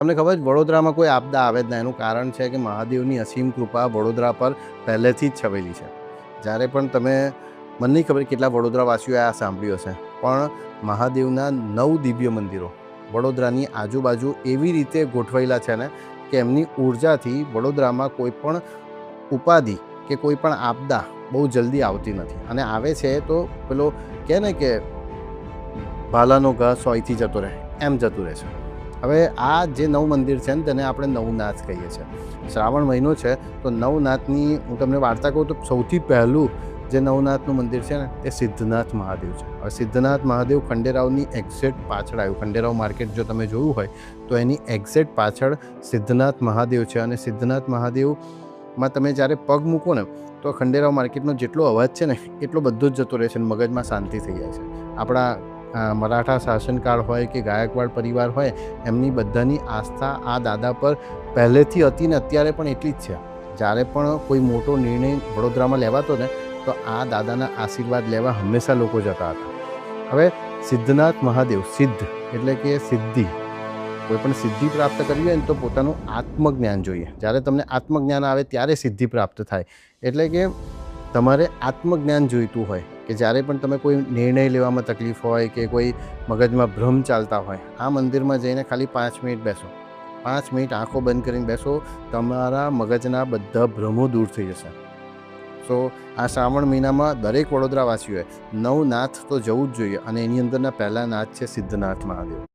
તમને ખબર છે વડોદરામાં કોઈ આપદા આવે જ ના, એનું કારણ છે કે મહાદેવની અસીમ કૃપા વડોદરા પર પહેલેથી જ છવેલી છે. જ્યારે પણ તમે, મને નહીં ખબર કેટલા વડોદરાવાસીઓએ આ સાંભળ્યું હશે, પણ મહાદેવના 9 દિવ્ય મંદિરો વડોદરાની આજુબાજુ એવી રીતે ગોઠવાયેલા છે ને કે એમની ઉર્જાથી વડોદરામાં કોઈ પણ ઉપાધિ કે કોઈ પણ આપદા બહુ જલ્દી આવતી નથી, અને આવે છે તો પેલો કહે ને કે ભાલાનો ઘા સોયથી જતો રહે એમ જતું રહે છે. હવે આ જે 9 મંદિર છે ને તેને આપણે નવનાથ કહીએ છીએ. શ્રાવણ મહિનો છે તો નવનાથની હું તમને વાર્તા કહું તો સૌથી પહેલું જે નવનાથનું મંદિર છે ને તે સિદ્ધનાથ મહાદેવ છે. હવે સિદ્ધનાથ મહાદેવ ખંડેરાવની એક્ઝેક્ટ પાછળ આવ્યું. ખંડેરાવ માર્કેટ જો તમે જોયું હોય તો એની એક્ઝેક્ટ પાછળ સિદ્ધનાથ મહાદેવ છે. અને સિદ્ધનાથ મહાદેવમાં તમે જ્યારે પગ મૂકો ને તો ખંડેરાવ માર્કેટનો જેટલો અવાજ છે ને એટલો બધો જ જતો રહે છે અને મગજમાં શાંતિ થઈ જાય છે. આપણા મરાઠા શાસનકાળ હોય કે ગાયકવાડ પરિવાર હોય, એમની બધાની આસ્થા આ દાદા પર પહેલેથી હતી ને અત્યારે પણ એટલી જ છે. જ્યારે પણ કોઈ મોટો નિર્ણય વડોદરામાં લેવાતો ને તો આ દાદાના આશીર્વાદ લેવા હંમેશા લોકો જતા હતા. હવે સિદ્ધનાથ મહાદેવ, સિદ્ધ એટલે કે સિદ્ધિ, કોઈ પણ સિદ્ધિ પ્રાપ્ત કરવી હોય ને તો પોતાનું આત્મજ્ઞાન જોઈએ. જ્યારે તમને આત્મજ્ઞાન આવે ત્યારે સિદ્ધિ પ્રાપ્ત થાય. એટલે કે તમારે આત્મજ્ઞાન જોઈતું હોય કે જ્યારે પણ તમે કોઈ નિર્ણય લેવામાં તકલીફ હોય કે કોઈ મગજમાં ભ્રમ ચાલતા હોય, આ મંદિરમાં જઈને ખાલી 5 મિનિટ બેસો, 5 મિનિટ આંખો બંધ કરીને બેસો, તમારા મગજના બધા ભ્રમો દૂર થઈ જશે. સો આ શ્રાવણ મહિનામાં દરેક વડોદરાવાસીઓએ નવનાથ તો જવું જ જોઈએ, અને એની અંદરના પહેલા નાથ છે સિદ્ધનાથ મહાદેવ.